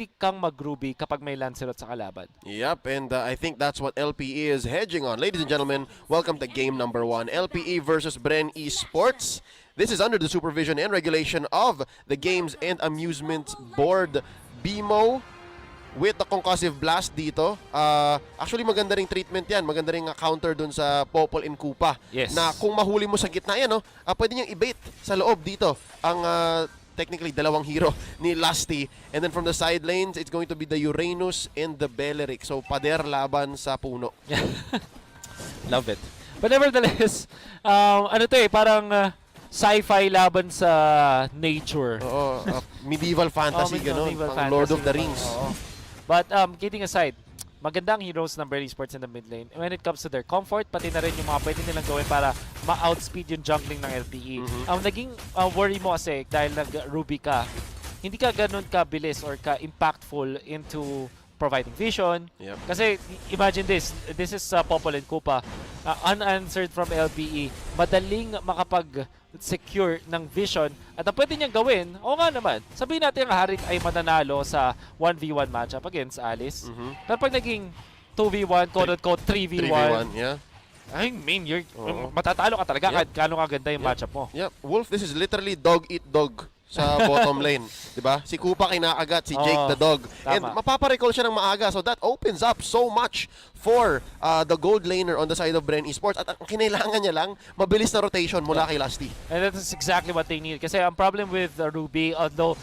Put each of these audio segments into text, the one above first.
pwede kang mag-Ruby kapag may Lancelot sa kalaban. Yep, and I think that's what LPE is hedging on. Ladies and gentlemen, welcome to game number 1. LPE versus Bren Esports. This is under the supervision and regulation of the Games and Amusements Board, BMO, with the concussive blast dito. Actually, maganda ring treatment yan. Maganda ring counter dun sa Popol and Koopa. Yes. Na kung mahuli mo sa gitna yan, no, pwede niyang i-bait sa loob dito ang technically dalawang hero ni Lusty. And then from the side lanes, it's going to be the Uranus and the Beleric. So, pader laban sa puno. Love it. But nevertheless, ano to parang sci-fi laban sa nature. Oo, medieval fantasy, gano'n. Medieval Pang Lord of the fantasy. Rings. Oo. But kidding aside, magandang heroes ng Bren Esports in the mid lane. When it comes to their comfort, pati na rin yung mga pwede nilang gawin para ma-outspeed yung jungling ng LPE. Naging worry mo kasi dahil nag-Ruby ka, hindi ka ganun ka-bilis or ka-impactful into providing vision. Yep. Kasi imagine this is Popol and Koopa. Unanswered from LPE, madaling makapag-secure ng vision at ang pwede niyang gawin, o nga naman, sabihin natin ang Harit ay mananalo sa 1v1 matchup against Alice. Pero pag naging 2v1, quote-unquote 3v1, 3v1, yeah. I mean, matatalo ka talaga kahit gaano kaganda yung matchup mo. Yep. Wolf, this is literally dog eat dog sa bottom lane, 'di ba? Si Koopa kinakagat, si Jake the dog. Tama. And mapaparecall siya ng maaga, so that opens up so much for the gold laner on the side of Bren Esports. At ang kinailangan niya lang, mabilis na rotation mula kay Lusty. And that is exactly what they need. Kasi ang problem with Ruby, although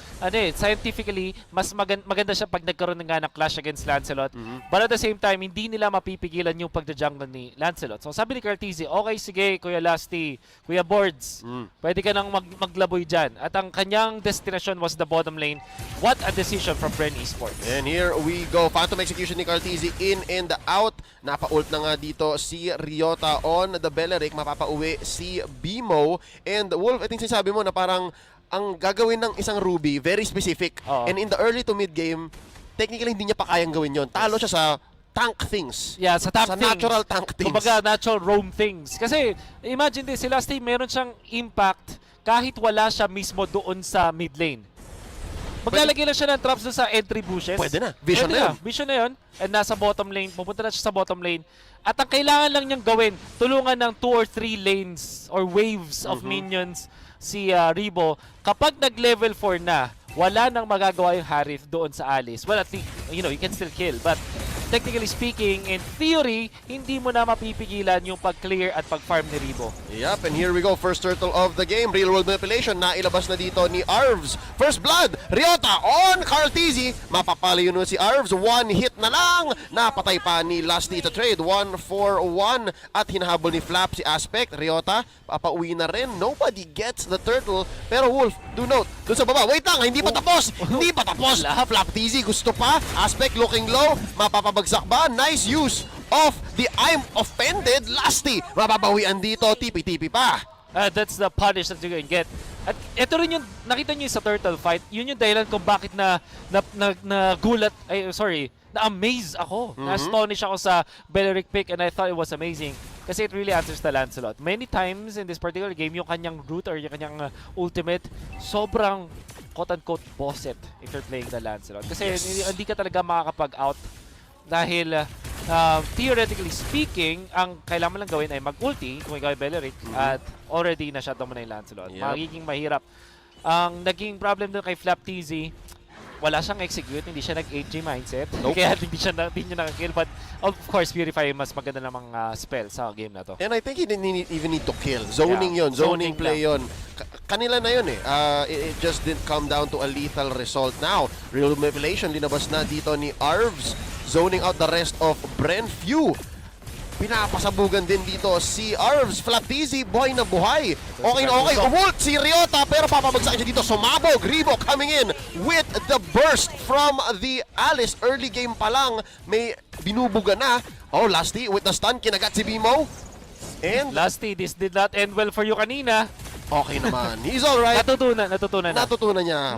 scientifically, mas maganda siya pag nagkaroon nga ng clash against Lancelot. But at the same time, hindi nila mapipigilan yung pagda-jungle ni Lancelot. So sabi ni Carteezy, okay, sige, Kuya Lusty, Kuya Boards, pwede ka nang maglaboy dyan. At ang kanyang destination was the bottom lane. What a decision from Bren Esports. And here we go. Phantom execution ni Carteezy in and out. Napa-ult na nga dito si Ryota on the Beleric. Mapapauwi si BMO. And Wolf, I think sinasabi mo na parang ang gagawin ng isang Ruby, very specific. And in the early to mid game, technically hindi niya pa kayang gawin yon. Talo siya sa tank things. Yeah, sa tank things. Natural tank things. Kumbaga, natural roam things. Kasi, imagine this, si Lusty, meron siyang impact kahit wala siya mismo doon sa mid lane. Maglalagay lang siya ng traps doon sa entry bushes. Pwede na. Vision na yun. Vision na yun. And nasa bottom lane. Pupunta na siya sa bottom lane. At ang kailangan lang niyang gawin, tulungan ng 2 or 3 lanes or waves of minions si Rebo. Kapag nag-level 4 na, wala nang magagawa yung Harith doon sa Alice. Well, at least, you can still kill. But technically speaking, in theory, hindi mo na mapipigilan yung pag-clear at pag-farm ni Rebo. Yep, and here we go. First turtle of the game. Real world manipulation. Nailabas na dito ni Arvs. First blood. Ryota on Carteezy. Mapapalayo nun si Arvs. 1 hit na lang. Napatay pa ni Lusty to trade. 1-4-1. At hinahabol ni Flap si Aspect. Ryota, papauwi na rin. Nobody gets the turtle. Pero Wolf, do note, dun sa baba. Wait lang, hindi pa tapos. Hindi pa tapos. Flap TZ gusto pa. Aspect looking low. Mapapabagsak ba? Nice use of the I'm offended Lusty. Mababawian dito, tipi-tipi pa. That's the punish that you can get. At ito rin yung, nakita nyo sa turtle fight, yun yung dahilan kung bakit na-amaze ako. Na-astonish ako sa Beleric pick and I thought it was amazing. Kasi it really answers the Lancelot. Many times in this particular game, yung kanyang root or yung kanyang ultimate, sobrang quote-unquote boss it if you're playing the Lancelot. Kasi hindi ka talaga makakapag-out dahil theoretically speaking, ang kailangan mo lang gawin ay mag-ulti kung ikaw ay Beleric at already na-shutdown mo na yung Lancelot. Magiging mahirap. Ang naging problem doon kay Flap TZ, wala siyang execute, hindi siya nag-8G mindset. Kaya hindi niya nakakill. But of course, Purify mas maganda namang spell sa game na to. And I think he didn't even need to kill. Zoning yun. Zoning play yun. Kanila na yun eh. It just didn't come down to a lethal result. Now, real manipulation, linabas na dito ni Arvs. Zoning out the rest of Bren Few. Pinapasabugan din dito si Arvs. Flaptizi, buhay na buhay. Okay na okay. Umult si Ryota pero papabagsak siya dito. Sumabog. Rebo coming in with the burst from the Alice. Early game pa lang. May binubuga na. Oh, Lusty with the stun. Kinagat si Bimo. And Lusty, this did not end well for you kanina. okay naman. He's alright. Natutunan niya.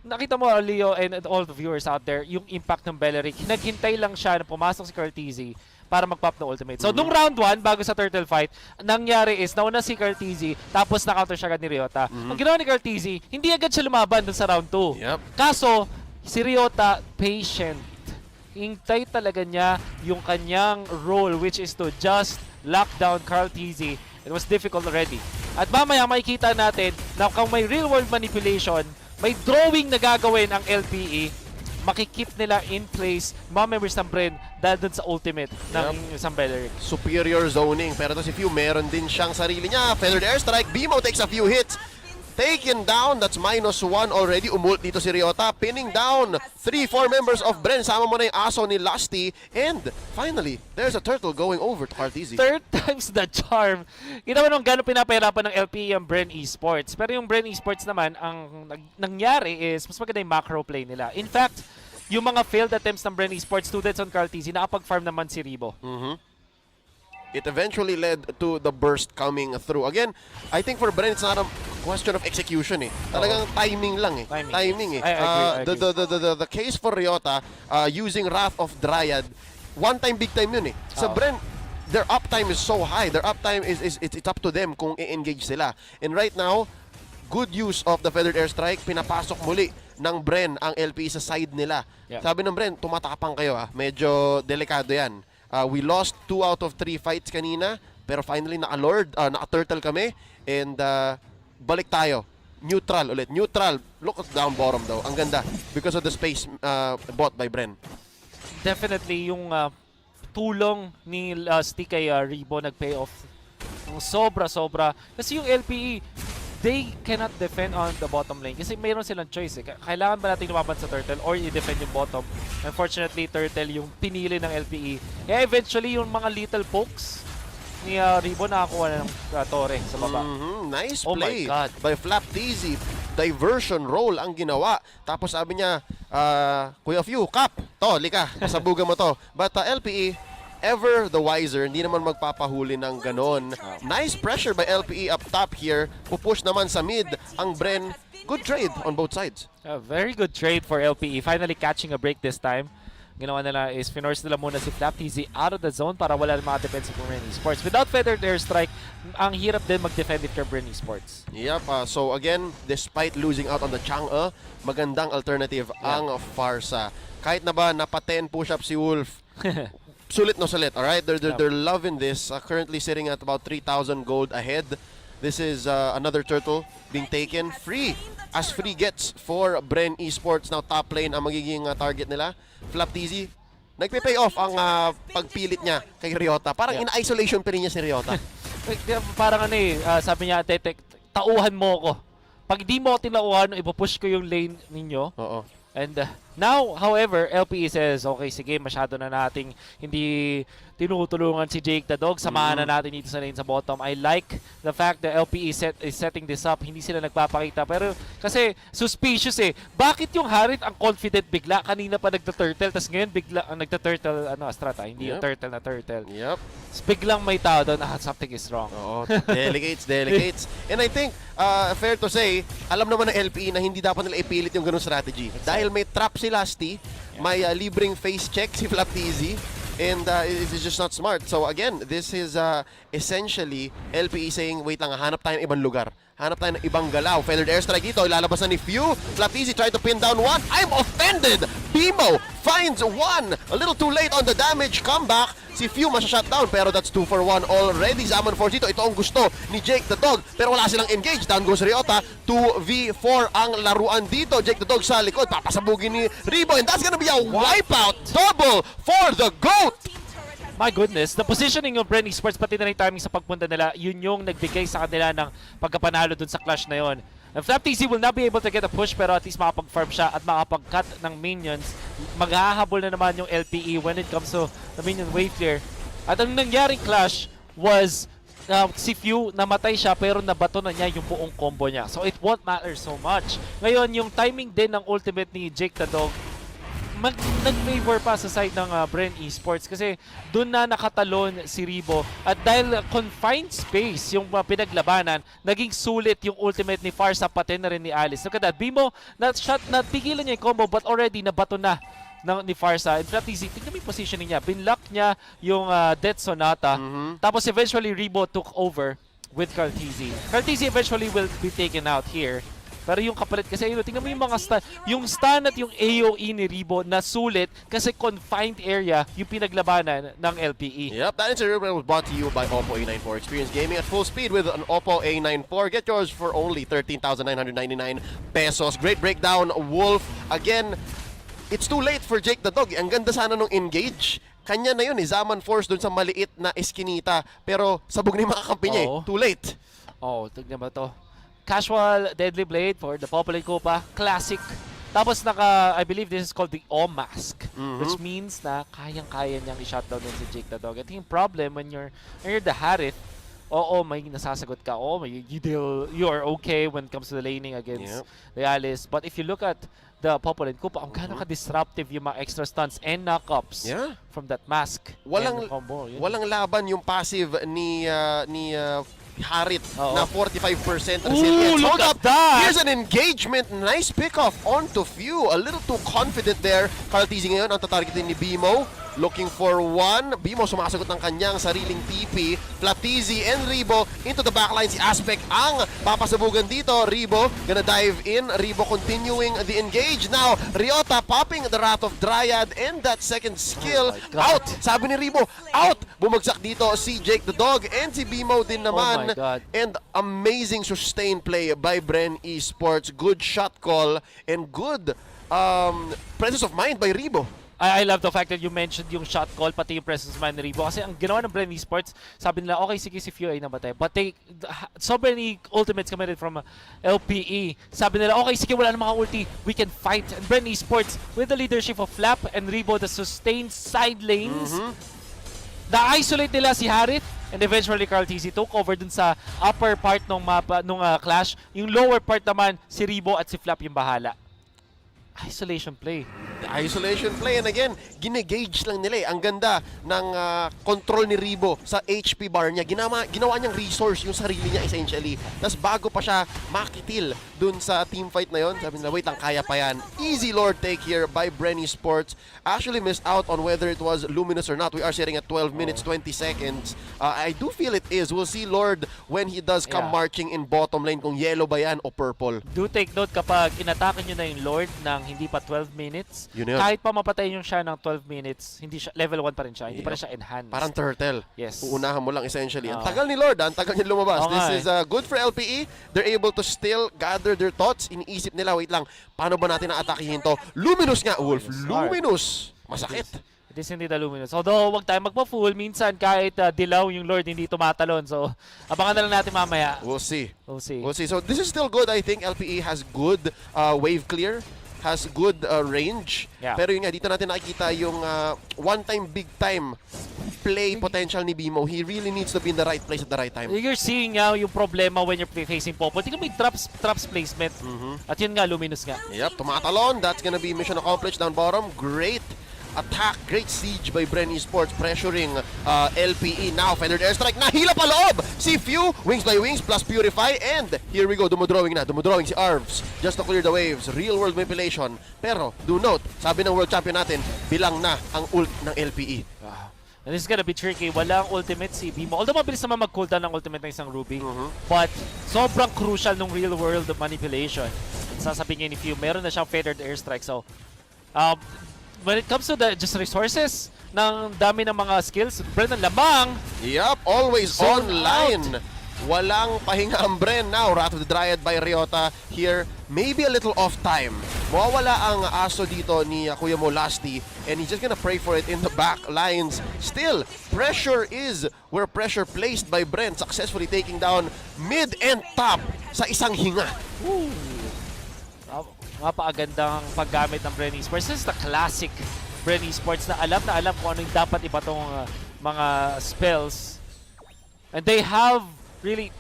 Nakita mo, Leo, and all the viewers out there, yung impact ng Beleric. Naghintay lang siya na pumasok si Carteezy para mag-pop na ultimate. So, nung round 1, bago sa turtle fight, nangyari is, nauna si Carteezy, tapos na-counter siya agad ni Ryota. Ang ginawa ni Carteezy, hindi agad siya lumaban dun sa round 2. Yep. Kaso, si Ryota, patient. Hintay talaga niya yung kanyang role, which is to just lock down Carl TZ. It was difficult already. At mamaya makikita natin na kung may real world manipulation, may drawing na gagawin ang LPE, makikip nila in place mga members ng Bren dahil dun sa ultimate ng isang Beleric. Superior zoning. Pero to si Few, meron din siyang sarili niya. Feathered Airstrike. BMO takes a few hits. Taken down. That's -1 already. Umult dito si Ryota. Pinning down 3-4 members of Bren. Sama mo na yung aso ni Lusty. And finally, there's a turtle going over to Carteezy. Third time's the charm. Kita mo nung gano'ng pinapahirapan ng LPE ang Bren Esports. Pero yung Bren Esports naman, ang nangyari is mas maganda yung macro play nila. In fact, yung mga failed attempts ng Bren Esports, 2 deaths on Carteezy, nakapag-farm naman si Ribo. It eventually led to the burst coming through. Again, I think for Bren, it's not a question of execution eh. Talagang timing lang eh. Timing eh. I agree. The case for Ryota, using Wrath of Dryad, one time, big time yun eh. Sa Bren, their uptime is so high. Their uptime is it's up to them kung i-engage sila. And right now, good use of the Feathered Airstrike, pinapasok muli ng Bren ang LP sa side nila. Yeah. Sabi ng Bren, tumatapang kayo ah. Medyo delikado yan. We lost 2 out of 3 fights kanina, pero finally naka-turtle kami, and balik tayo. Neutral ulit. Neutral. Look at down bottom daw. Ang ganda. Because of the space bought by Bren. Definitely yung tulong ni Lusty kay Ribo nag-pay off. Sobra-sobra. Kasi yung LPE, they cannot defend on the bottom lane kasi mayroon silang choice eh. Kailangan ba natin lumaban sa Turtle or i-defend yung bottom? Unfortunately, Turtle yung pinili ng LPE. Kaya eventually, yung mga little pokes ni Ribo nakakuha na ng Torre sa baba. Nice Oh play my God. by Flap TZ. Diversion roll ang ginawa. Tapos sabi niya, Kuya Few, Cap, to, lika, pasabugan mo to. But LPE, ever the wiser, hindi naman magpapahuli ng ganon. Nice pressure by LPE up top here. Pupush naman sa mid ang Bren. Good trade on both sides. A very good trade for LPE. Finally catching a break this time. Ginawa nila is finorce nila muna si Flap TZ out of the zone para wala ng mga defensive ng Bren Esports. Without Feathered Airstrike, ang hirap din mag-defend if you're Bren Esports. Yep, so again, despite losing out on the Chang'e, magandang alternative ang Pharsa. Kahit na ba napa 10 push-up si Wolf, sulit no sulit, alright? They're loving this. Currently sitting at about 3,000 gold ahead. This is another turtle being taken. Free! As free gets for Bren Esports. Now top lane ang magiging target nila. Flap TZ, nagpe-pay off ang pagpilit niya kay Ryota. Parang in-isolation pa rin niya si Ryota. Parang ano eh, sabi niya, tauhan mo ko. Pag di mo ako tinauhan, ipupush ko yung lane ninyo. Oo. And now, however, LPE says, okay, sige, masyado na nating hindi tinutulungan si Jake the Dog. Samahan na natin dito sa lane sa bottom. I like the fact that LPE is setting this up. Hindi sila nagpapakita. Pero kasi suspicious eh. Bakit yung Harit ang confident bigla? Kanina pa nagta-turtle, tapos ngayon bigla ang nagta-turtle, Astrata. Hindi yung turtle na turtle. Yep. Tapos biglang may tao doon, something is wrong. Oo, delegates. And I think, fair to say, alam naman ng LPE na hindi dapat nila ipilit yung ganung strategy. Dahil may trap si Lusty, may libreng face check si Flap TZ, and it's just not smart. So again, this is essentially LPE saying, wait lang, hanap tayo ng ibang lugar. Hanap tayo ng ibang galaw. Feathered Airstrike dito, ilalabas na ni Few. Flap TZ tried to pin down one. I'm offended! BMO finds one. A little too late on the damage comeback. Si Few masya-shut down, pero that's 2 for 1 already. Zaman Force dito, ito ang gusto ni Jake the Dog, pero wala silang engage. Down goes Ryota. 2v4 ang laruan dito. Jake the Dog sa likod, papasabugin ni Ribo, and that's gonna be a wipeout. Double for the GOAT! My goodness, the positioning ng Bren Esports pati na rin timing sa pagpunta nila, yun yung nagbigay sa kanila ng pagkapanalo dun sa clash na yun. And Flap TZ will not be able to get a push, pero at least makapag-farm siya at makapag-cut ng minions. Maghahabol na naman yung LPE when it comes to the minion wave clear. At ang nangyaring clash was si Few, namatay siya pero nabato na niya yung buong combo niya. So it won't matter so much. Ngayon, yung timing din ng ultimate ni Jake the Dog, nag-favor pa sa side ng Bren Esports kasi doon na nakatalon si Ribo, at dahil confined space yung pinaglabanan, naging sulit yung ultimate ni Pharsa pati na rin ni Alice. Look at that, Bimo, natigilan niya yung combo but already nabato na ni Pharsa. In fact, tingnan mo yung positioning niya, binlock niya yung Death Sonata, tapos eventually Ribo took over with Carteezy. Carteezy eventually will be taken out here. Pero yung kapalit kasi, tingnan mo yung mga stun. Yung stun at yung AoE ni Rebo na sulit kasi confined area yung pinaglabanan ng LPE. Yep, that incident was brought to you by Oppo A94. Experience gaming at full speed with an Oppo A94. Get yours for only 13,999 pesos. Great breakdown, Wolf. Again, it's too late for Jake the Dog. Ang ganda sana nung engage. Kanya na yun, Zaman Force dun sa maliit na eskinita. Pero sabog na yung mga kampi niya. Oo. Too late. Oh, tignan mo to. Casual Deadly Blade for the Populate Copa. Classic. Tapos I believe this is called the O Mask, which means na kayang-kaya niyang i-shutdown din si Jake the Dog. I think yung problem when you're the Harith, oo, may nasasagot ka. Oo, you are okay when it comes to the laning against the Alice. But if you look at the Populate Copa, ang gano'n ka-disruptive yung mga extra stunts and knockups from that mask. Walang and combo. Yun. walang laban yung passive ni Harit Oo. na 45% Ooh, resilience. look Hold at up. that! Here's an engagement. Nice pick-off onto Few. A little too confident there. Carl Tizzy ngayon ang tatargetin ni Bimo. Looking for one. Bimo sumasagot ng kanyang sariling TP. Flatizi and Rebo into the backline. Si Aspect ang papasabugan dito. Rebo gonna dive in. Rebo continuing the engage. Now, Ryota popping the Wrath of Dryad and that second skill. Oh my God. Out! Sabi ni Rebo, out! Bumagsak dito si Jake the Dog and si Bimo din naman. Oh my God. And amazing sustained play by Bren Esports. Good shot call and good presence of mind by Rebo. I love the fact that you mentioned yung shot call, pati yung presence man ni Rebo. Kasi ang ginawa ng Bren Esports, sabi nila, okay, sige si Few ay namatay. But so many ultimates committed from LPE. Sabi nila, okay, sige, wala na mga ulti. We can fight. And Bren Esports, with the leadership of Flap and Rebo, the sustained side lanes, na-isolate nila si Harith. And eventually, Carl Tizzy took over dun sa upper part ng mapa, nung clash. Yung lower part naman, si Rebo at si Flap yung bahala. Isolation play. The isolation play, and again, ginegage lang nila eh. Ang ganda ng control ni Rebo sa HP bar niya. Ginawa niyang resource yung sarili niya essentially. Tapos bago pa siya makitil dun sa teamfight na yon, sabi nila, wait lang, kaya pa yan. Easy Lord take here by Brenny Sports. Actually missed out on whether it was Luminous or not. We are sitting at 12 minutes, 20 seconds. I do feel it is. We'll see Lord when he does come marching in bottom lane, kung yellow ba yan o purple. Do take note kapag inatake nyo na yung Lord ng hindi pa 12 minutes, Yun yun. kahit pa mapatay yung siya ng 12 minutes, hindi siya, level 1 pa rin siya, hindi pa rin siya enhanced. Parang turtle. Yes. Uunahan mo lang essentially. Ang tagal ni Lord, ang tagal niya lumabas. Oo nga This is good for LPE. They're able to still gather their thoughts. Iniisip nila, wait lang, paano ba natin na-atakihin to? Luminous nga, Wolf. Luminous. Masakit. It is hindi the Luminous. Although, wag tayo magpa-full. Minsan, kahit dilaw yung Lord, hindi tumatalon. So, abangan na lang natin mamaya. We'll see. We'll see. We'll see. So this is still good. I think LPE has good wave clear. Has good range. Yeah. Pero yun nga, dito natin nakikita yung one-time, big-time play potential ni Bimo. He really needs to be in the right place at the right time. You're seeing now yung problema when you're facing Popo. Tingnan mo yung traps placement. At yun nga, Luminous nga. Yep, tumatalon. That's gonna be mission accomplished down bottom. Great attack, great siege by Bren Esports, pressuring LPE. Now, feathered airstrike, nahila pa loob! Si Few, wings by wings, plus purify, and here we go, dumodrawing si Arvs, just to clear the waves. Real world manipulation. Pero, do note, sabi ng world champion natin, bilang na ang ult ng LPE. And this is gonna be tricky. Walang ultimate si Bimo. Although mabilis naman mag-cooldown ng ultimate ng isang Ruby. But sobrang crucial nung real world manipulation. And sasabihin ni Few, meron na siyang feathered airstrike. So, when it comes to the just resources, ng dami ng mga skills, Brennan lamang. Yup, always Zone online. Walang pahinga ang Bren now. Wrath of the Dryad by Ryota here. Maybe a little off time. Mawawala ang aso dito ni Kuya Mo Lasty, and he's just gonna pray for it in the back lines. Still, pressure is where pressure placed by Bren, successfully taking down mid and top sa isang hinga. Napakagandang paggamit ng Bren Esports. This is the classic Bren Esports na alam kung ano yung dapat iba tong mga spells. And they have really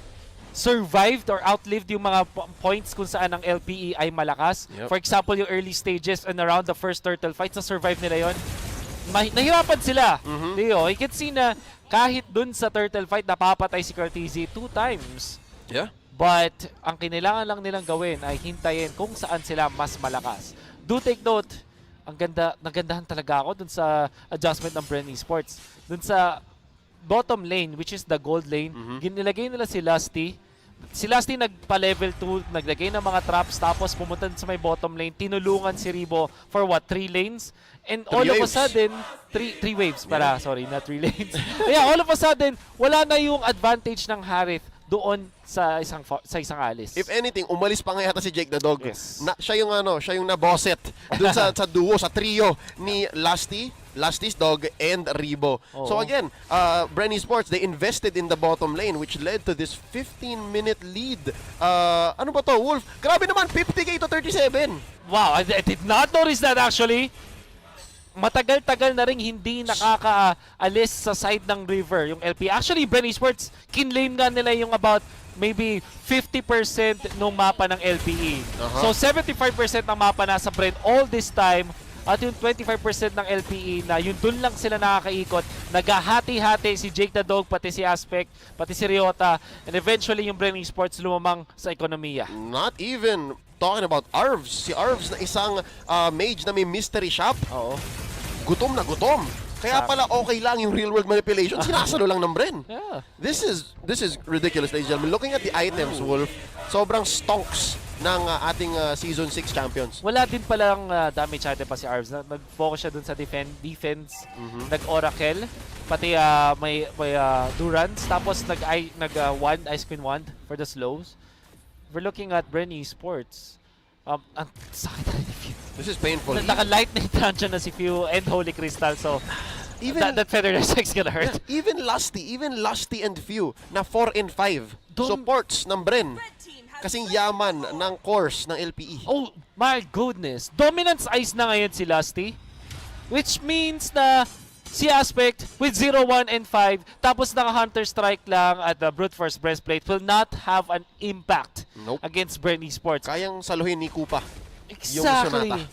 survived or outlived yung mga points kung saan ang LPE ay malakas. Yep. For example, yung early stages and around the first turtle fights, na-survive nila yon. Nahirapan sila. You can see na kahit dun sa turtle fight, napapatay si Cartesi 2 times. Yeah. But ang kailangan lang nilang gawin ay hintayin kung saan sila mas malakas. Do take note, nagandahan talaga ako dun sa adjustment ng Bren Esports. Dun sa bottom lane, which is the gold lane, ginilagay nila si Lusty Si Lasty nagpa-level 2, naglagay ng mga traps, tapos pumunta sa may bottom lane, tinulungan si Ribo for what, 3 lanes? And all of a waves. sudden, 3 waves para, sorry, not 3 lanes. Yeah, all of a sudden, wala na yung advantage ng Harith doon sa isang alis. If anything, umalis pa nga yata si Jake the Dog. Yes. Siya yung naboset dun sa duo, sa trio ni Lasty's Dog, and Ribo. Oo. So again, Brenny Sports, they invested in the bottom lane which led to this 15-minute lead. Ano ba to, Wolf? Grabe naman, 50k to 37. Wow, I did not notice that actually. Matagal-tagal na rin hindi nakakaalis sa side ng river yung LP. Actually, Brenny Sports, kinlaim nga nila yung about maybe 50% ng mapa ng LPE. So 75% ng mapa nasa Bren all this time, at yung 25% ng LPE na yun dun lang sila nakakaikot. Naghahati-hati si Jake the Dog, pati si Aspect, pati si Ryota, and eventually yung Brenny Sports lumamang sa ekonomiya. Not even talking about Arvs. Si Arvs na isang mage na may mystery shop. Oo. Gutom na gutom. Kaya pala okay lang yung real world manipulation. Sinasalo lang ng Bren. Yeah. This is ridiculous, ladies and gentlemen. Looking at the items, Wolf, sobrang stonks ng ating Season 6 champions. Wala din palang damage item pa si Arvs. Nag-focus siya dun sa defense. Nag-Oracle. Pati may Durance. Tapos nag-wand, Ice Queen Wand for the slows. We're looking at Brenny Sports. Ang sakit na ni Few. This is painful. Naka-lightning dungeon na si Few and Holy Crystal. So, Even that Feather Effect's gonna hurt. even Lusty and Few na 4 and 5 Dom- supports ng Bren. Kasing yaman ng course ng LPE. Oh my goodness. Dominance Ice na ngayon si Lusty. Which means na si Aspect with 0, 1, and 5 tapos naka-Hunter Strike lang at the Brute Force Breastplate will not have an impact Nope. against Brenny Sports. Kayang saluhin ni Kupa. Exactly. Sonata.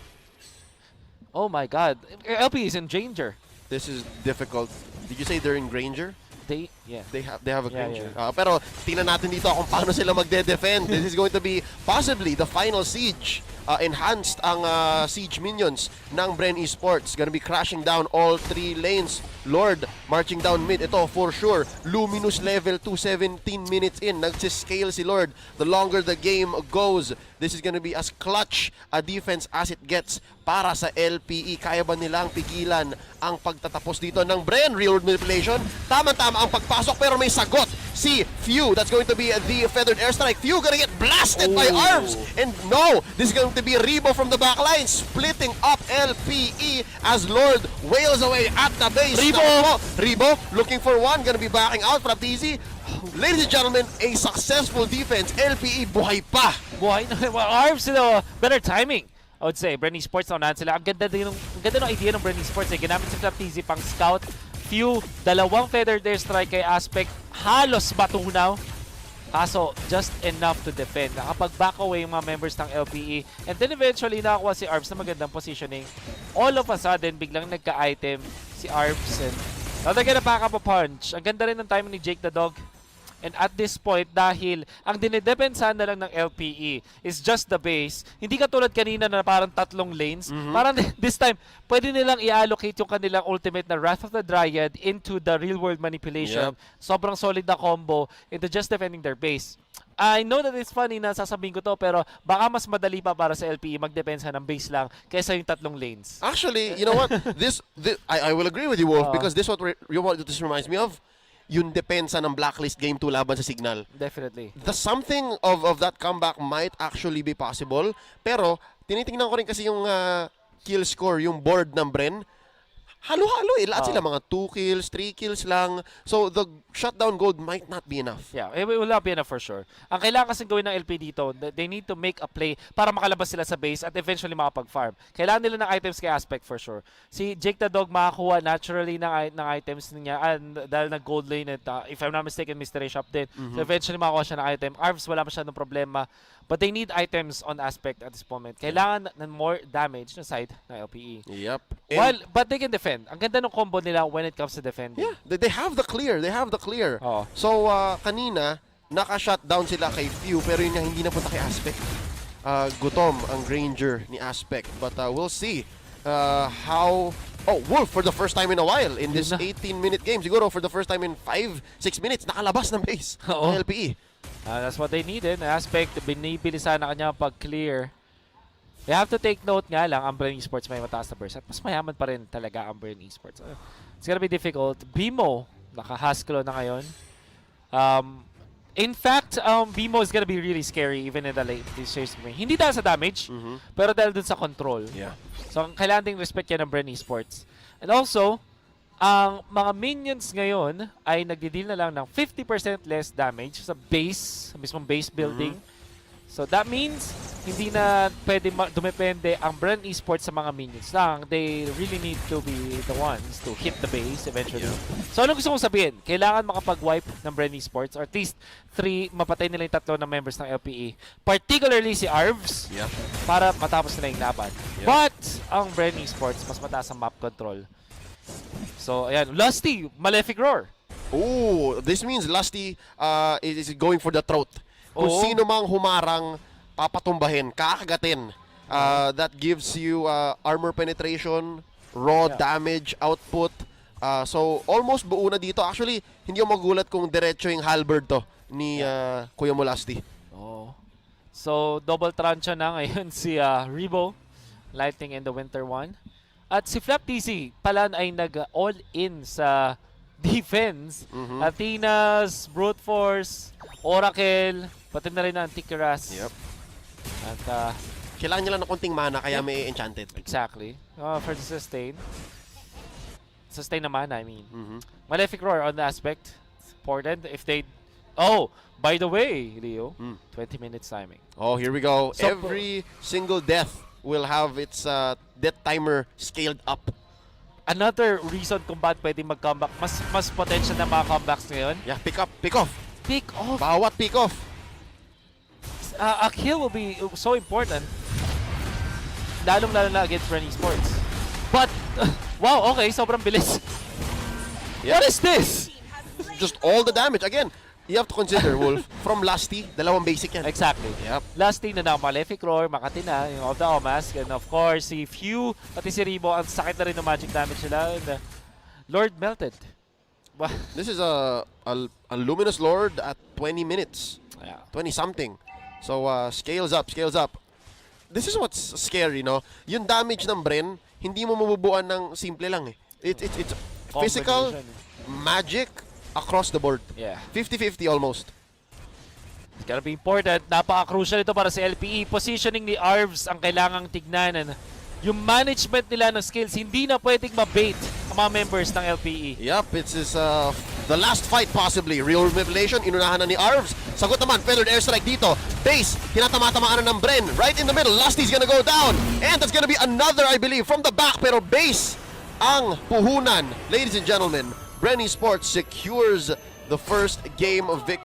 Oh my god. LP is in danger. This is difficult. Did you say they're in Granger? Yeah. They have a Yeah, Granger. Pero tingnan natin dito kung paano sila magde-defend. This is going to be possibly the final siege. Enhanced ang siege minions ng Bren Esports. Gonna be crashing down all 3 lanes. Lord marching down mid. Ito for sure. Luminous level 2, 17 minutes in. Nagsiscale si Lord. The longer the game goes, this is gonna be as clutch a defense as it gets para sa LPE. Kaya ba nilang pigilan ang pagtatapos dito ng Bren? Real world manipulation. Tama-tama ang pagpasok pero may sagot si Few. That's going to be the feathered airstrike. Few gonna get blasted by Arvs. And no, this is going to be Ribo from the backline splitting up LPE as Lord wails away at the base. Ribo looking for one. Gonna be backing out from TZ. Ladies and gentlemen, a successful defense. LPE buhay pa. Buhay na. Well, Arvs, better timing. I would say, Brenny Sports na unahan sila. Ang ganda ng idea ng Brenny Sports. Ginamit si Flap TZ pang scout. Few, dalawang feathered airstrike kay Aspect. Halos matunaw. Kaso, just enough to defend. Nakapag-back away yung mga members ng LPE. And then eventually, nakakuha si Arvs na magandang positioning. All of a sudden, biglang nagka-item si Arvs. And now they're gonna back up a punch. Ang ganda rin ng timing ni Jake the Dog. And at this point, dahil ang dinidepensahan na lang ng LPE is just the base, hindi katulad kanina na parang 3 lanes. Parang this time, pwede nilang i-allocate yung kanilang ultimate na Wrath of the Dryad into the real-world manipulation. Sobrang solid na combo into just defending their base. I know that it's funny na sasabihin ko to, pero baka mas madali pa para sa LPE magdepensa ng base lang kaysa yung 3 lanes. Actually, you know what? I will agree with you, Wolf, because this reminds me of yung depensa ng Blacklist Game 2 laban sa Signal. Definitely. The something of that comeback might actually be possible, pero tinitingnan ko rin kasi yung kill score, yung board ng Bren. Halo-halo eh. Lahat sila mga 2 kills, 3 kills lang. So the shutdown gold might not be enough. Yeah, it will not be enough for sure. Ang kailangan kasi gawin ng LP dito, they need to make a play para makalabas sila sa base at eventually makapag-farm. Kailangan nila ng items kay Aspect for sure. Si Jake the Dog makakuha naturally ng items niya dahil nag-gold lane at if I'm not mistaken, Mystery Shop din. So eventually makakuha siya ng item. Arvs wala masyadong problema. But they need items on Aspect at this moment. Kailangan ng more damage na side ng LPE. Yep. But they can defend. Ang ganda ng combo nila when it comes to defending. Yeah, they have the clear. They have the clear. Oo. So, kanina, naka-shutdown sila kay Few, pero yun nga, hindi napunta kay Aspect. Gutom ang Granger ni Aspect. But we'll see how... Oh, Wolf for the first time in a while in this 18-minute game. Siguro for the first time in 5-6 minutes, nakalabas ng base Oo. ng LPE. That's what they needed. Aspect, binibili sana kanya pag-clear. You have to take note nga lang, Umbreon Esports may mataas na burst. At mas mayaman pa rin talaga Umbreon Esports. It's gonna be difficult. BMO, naka-Haskell na ngayon. In fact, BMO is gonna be really scary even in the late series. Hindi dahil sa damage, pero dahil dun sa control. Yeah. So, kailangan ding respect yan ng Umbreon Esports. And also, ang mga minions ngayon ay nagdi-deal na lang ng 50% less damage sa base, sa mismong base building. So that means hindi na pwede dumepende ang Umbreon Esports sa mga minions lang. They really need to be the ones to hit the base eventually. So ano gusto kong sabihin? Kailangan makapag-wipe ng Umbreon Esports or at least 3, mapatay nila yung 3 na members ng LPE. Particularly si Arvs para matapos nila yung laban. But ang Umbreon Esports mas mataas ang map control. So ayan, Lusty, Malefic Roar. Oh, this means Lusty is going for the throat. Kung sino mang humarang, papatumbahin, kakagatin. That gives you armor penetration, raw damage output. So, almost buo na dito. Actually, hindi ako magulat kung diretso yung halberd to ni Kuya Molasti. So, double trancha na ngayon si Rebo, Lightning in the Winter 1. At si Flap TC pala ay nag-all-in sa defense. Athenas, Brute Force, Oracle, pati na rin ang Antikyras. At kailangan nila ng konting mana kaya may enchanted. exactly. For the sustain. Sustain na mana, I mean. Malefic Roar on the aspect. It's important if they... Oh, by the way, Leo, 20 minutes timing. Oh, here we go. So, Every single death will have its death timer scaled up. Another reason kung bakit pwede mag-comeback. Mas potential na mga comebacks ngayon. Yeah, pick up, pick off. Pick off. Bawat pick off. A kill will be so important. Lalong-lalo na against Umbreon Esports. But, wow, okay, sobrang bilis. What is this? Just all the damage. Again, you have to consider, Wolf, from Lusty, dalawang basic yan. Exactly. Last thing na Malefic Roar, Makati na, yung of the Omask, and of course, si Few, pati si Rebo, ang sakit na rin ng magic damage nila. And, Lord Melted. This is a Luminous Lord at 20 minutes. 20 something. So, scales up, scales up. This is what's scary, no? Yung damage ng Bren, hindi mo mabubuan ng simple lang eh. It's physical, magic, across the board. 50-50 almost. It's gonna be important. Napaka-crucial ito para sa LPE. Positioning ni Arvs ang kailangang tignan. Yung management nila ng skills, hindi na pwedeng mabait ang mga members ng LPE. Yup, it's the last fight possibly. Real Revelation, inunahan na ni Arvs. Sagot naman, Feathered Airstrike dito. Base, tinatama-tamaan na ng Bren. Right in the middle, Lusty's gonna go down. And that's gonna be another, I believe, from the back. Pero Base ang puhunan. Ladies and gentlemen, Umbreon Esports secures the first game of victory.